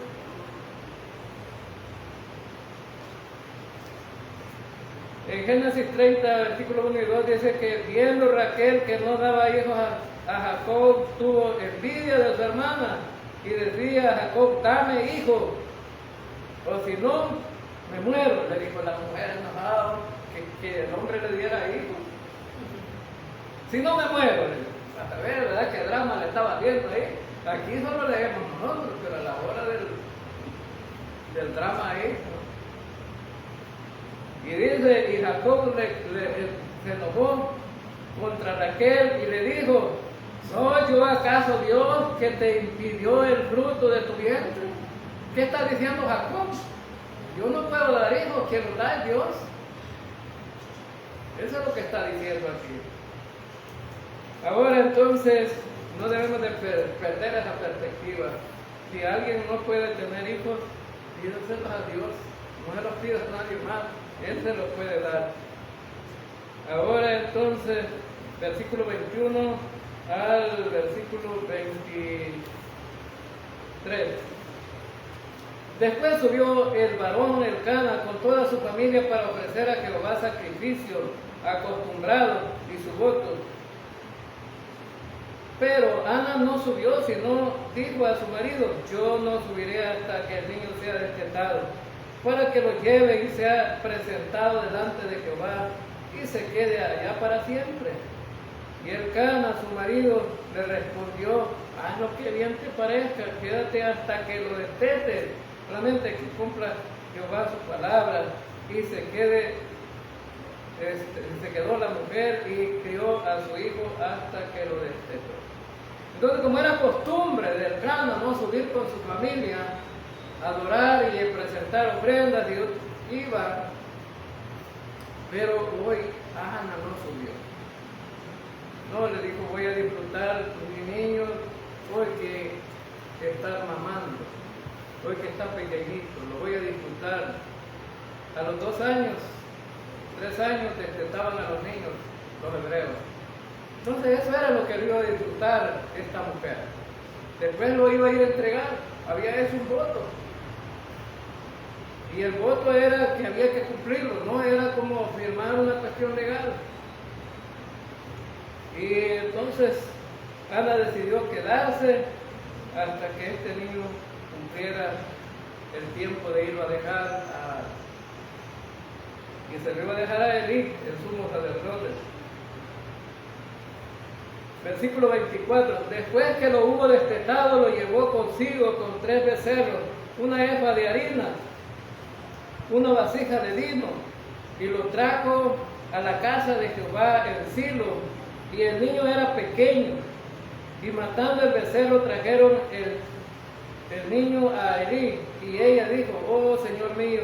En Génesis 30, versículo 1 y 2 dice que viendo Raquel que no daba hijos a Jacob, tuvo envidia de su hermana y decía a Jacob, dame hijo, o si no, me muero. Le dijo la mujer enojada que el hombre le diera hijos. Si no me muero, a ver, ¿verdad? Qué drama le estaba haciendo ahí. Aquí solo leemos nosotros, pero a la hora del drama ahí. Y dice, y Jacob se enojó contra Raquel y le dijo, ¿soy yo acaso Dios que te impidió el fruto de tu vientre? ¿Qué está diciendo Jacob? Yo no puedo dar hijos, quien lo da es Dios. Eso es lo que está diciendo aquí. Ahora entonces, no debemos de perder esa perspectiva. Si alguien no puede tener hijos, pídaselos a Dios. No se los pidas a nadie más. Él se los puede dar. Ahora entonces, versículo 21 al versículo 23. Después subió el varón Elcana con toda su familia para ofrecer a Jehová sacrificio acostumbrado y su voto. Pero Ana no subió, sino dijo a su marido, yo no subiré hasta que el niño sea destetado, para que lo lleve y sea presentado delante de Jehová y se quede allá para siempre. Y Elcana, su marido, le respondió, haz lo que bien te parezca, quédate hasta que lo destetes, solamente que cumpla Jehová su palabra. Y se quedó la mujer y crió a su hijo hasta que lo destetó. Entonces, como era costumbre de Elcana no subir con su familia, adorar y presentar ofrendas, Dios iba, pero hoy Ana no subió. No, le dijo, voy a disfrutar mi niño hoy que está mamando, hoy que está pequeñito, lo voy a disfrutar. A los 2 años, 3 años destetaban a los niños, los hebreos. Entonces eso era lo que iba a disfrutar esta mujer. Después lo iba a ir a entregar, había hecho un voto. Y el voto era que había que cumplirlo, no era como firmar una cuestión legal. Y entonces Ana decidió quedarse hasta que este niño cumpliera el tiempo de irlo a dejar y se lo iba a dejar a Elí, el sumo sacerdote. Versículo 24. Después que lo hubo destetado, lo llevó consigo con 3 becerros, una efa de harina, una vasija de vino, y lo trajo a la casa de Jehová en Silo, y el niño era pequeño. Y matando el becerro trajeron el niño a Elí, y ella dijo, oh Señor mío,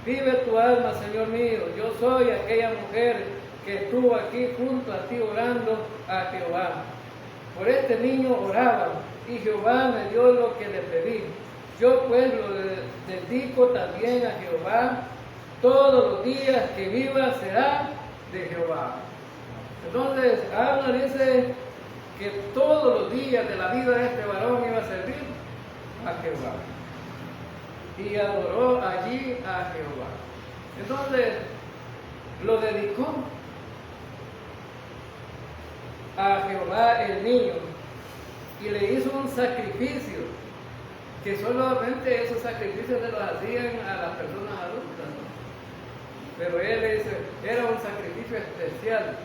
vive tu alma, Señor mío, yo soy aquella mujer que estuvo aquí junto a ti orando a Jehová. Por este niño oraba, y Jehová me dio lo que le pedí. Yo pues lo dedico también a Jehová, todos los días que viva será de Jehová. Entonces, Ana dice que todos los días de la vida de este varón iba a servir a Jehová. Y adoró allí a Jehová. Entonces, lo dedicó a Jehová el niño y le hizo un sacrificio, que solamente esos sacrificios se los hacían a las personas adultas, ¿no? Pero él era un sacrificio especial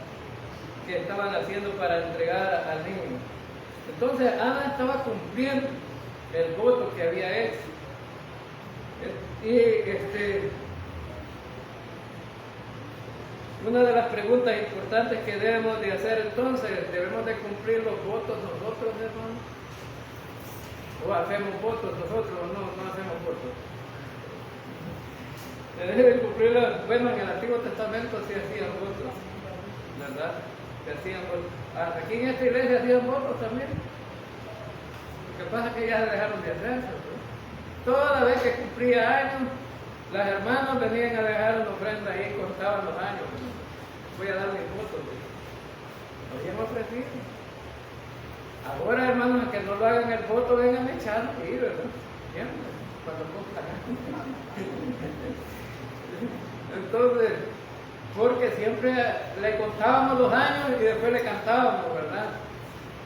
que estaban haciendo para entregar al niño. Entonces Ana estaba cumpliendo el voto que había hecho. Y una de las preguntas importantes que debemos de hacer entonces, ¿debemos de cumplir los votos nosotros, hermanos? ¿O hacemos votos nosotros o no hacemos votos? Se debe cumplir bueno, en el Antiguo Testamento sí hacían votos, ¿verdad? Se hacían votos. Aquí en esta iglesia hacían votos también. Lo que pasa es que ya dejaron de hacerse, ¿no? Toda vez que cumplía años, las hermanas venían a dejar una ofrenda ahí, contaban los años. Voy a dar mis votos. Lo habían ofrecido. Ahora, hermanos, que no lo hagan el voto, vengan a echar aquí, ¿verdad? Siempre, cuando cumplan. Entonces, porque siempre le contábamos los años y después le cantábamos, ¿verdad?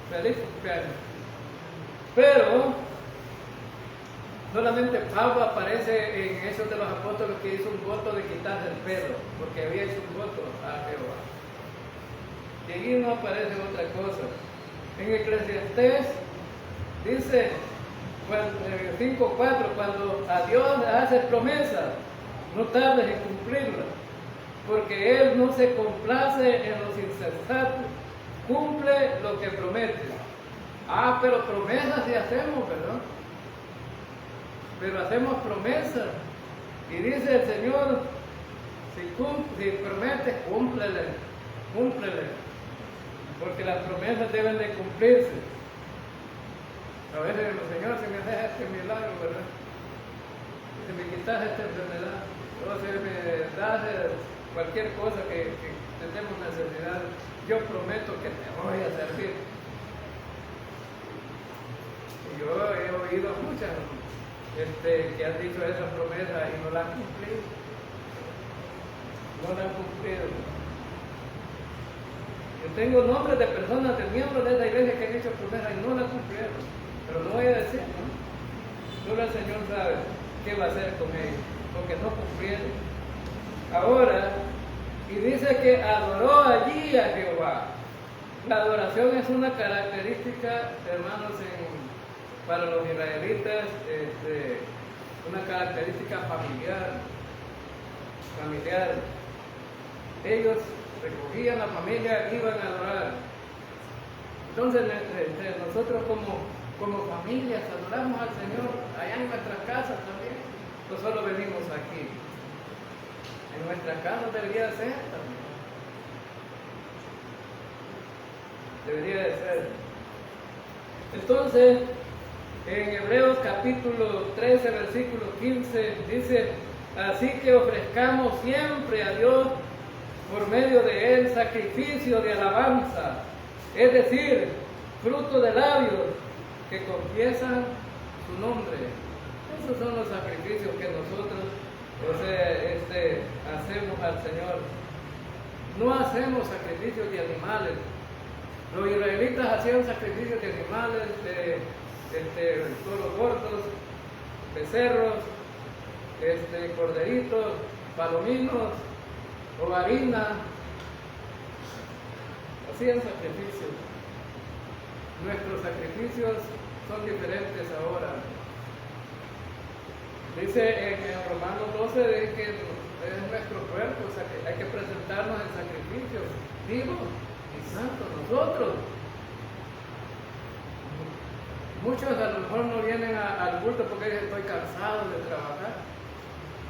Feliz cumpleaños. Pero solamente Pablo aparece en Hechos de los Apóstoles que hizo un voto de quitarse el pelo, porque había hecho un voto a Jehová. Y allí no aparece otra cosa. En Eclesiastés dice 5:4, cuando a Dios le haces promesa, no tardes en cumplirla, porque Él no se complace en los insensatos, cumple lo que promete. Pero promesas sí hacemos, ¿verdad? Pero hacemos promesas, y dice el Señor, si prometes, cúmplele, porque las promesas deben de cumplirse. A veces el Señor, si me deja este milagro, ¿verdad? Si me quitas esta enfermedad, o si me das cualquier cosa que tenemos necesidad, yo prometo que te voy a servir. Y yo he oído muchas que han dicho esa promesa y no la han cumplido. No la han cumplido. Yo tengo nombres de personas, de miembros de esa iglesia que han hecho promesas y no la cumplieron. Pero no voy a decir, ¿no? Solo el Señor sabe qué va a hacer con ellos, porque no cumplieron. Ahora, y dice que adoró allí a Jehová. La adoración es una característica, hermanos, para los israelitas, una característica familiar. Ellos recogían la familia, iban a adorar. Entonces, nosotros como familias adoramos al Señor allá en nuestras casas también. No solo venimos aquí. En nuestras casas debería de ser también. Debería de ser. Entonces, en Hebreos capítulo 13, versículo 15, dice: así que ofrezcamos siempre a Dios por medio de Él sacrificio de alabanza, es decir, fruto de labios que confiesan su nombre. Esos son los sacrificios que nosotros hacemos al Señor. No hacemos sacrificios de animales. Los israelitas hacían sacrificios de animales, de toros gordos, becerros, corderitos, palominos, hogarina. Hacían sacrificios. Nuestros sacrificios son diferentes ahora. Dice en Romanos 12 que es nuestro cuerpo, o sea, que hay que presentarnos en sacrificios vivos y santos nosotros. Muchos a lo mejor no vienen al culto porque dicen: estoy cansado de trabajar.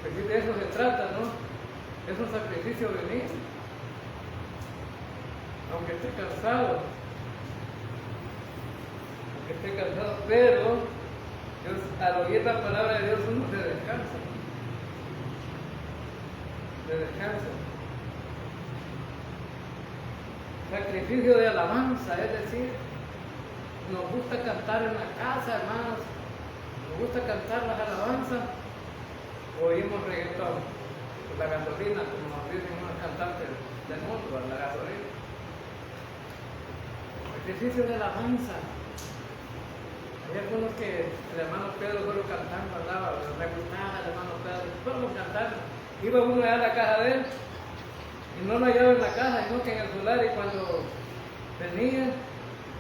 Pues de eso se trata, ¿no? Es un sacrificio venir, aunque esté cansado. Pero Dios, al oír la palabra de Dios, uno se descansa. Sacrificio de alabanza, es decir, nos gusta cantar en la casa, hermanos, nos gusta cantar las alabanzas, oímos reggaetón, la gasolina, como nos dicen unos cantantes del mundo, la gasolina. Sacrificio de alabanza. Hay algunos que el hermano Pedro solo cantando andaba, pero me gustaba el hermano Pedro, solo cantando. Iba uno allá a la casa de él y no lo hallaba en la casa, sino que en el celular, y cuando venía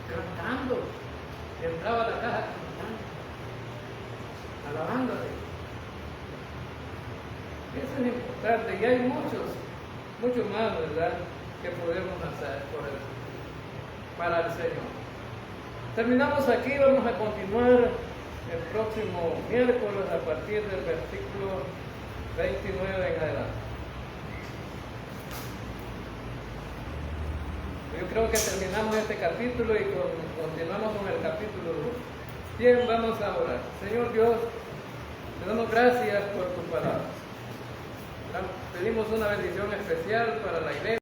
cantando, entraba a la casa cantando, alabándole. Eso es importante, y hay muchos más, ¿verdad?, que podemos hacer para el Señor. Terminamos aquí, vamos a continuar el próximo miércoles a partir del versículo 29 en adelante. Yo creo que terminamos este capítulo y continuamos con el capítulo 2. Bien, vamos a orar. Señor Dios, te damos gracias por tu palabra. Pedimos una bendición especial para la iglesia.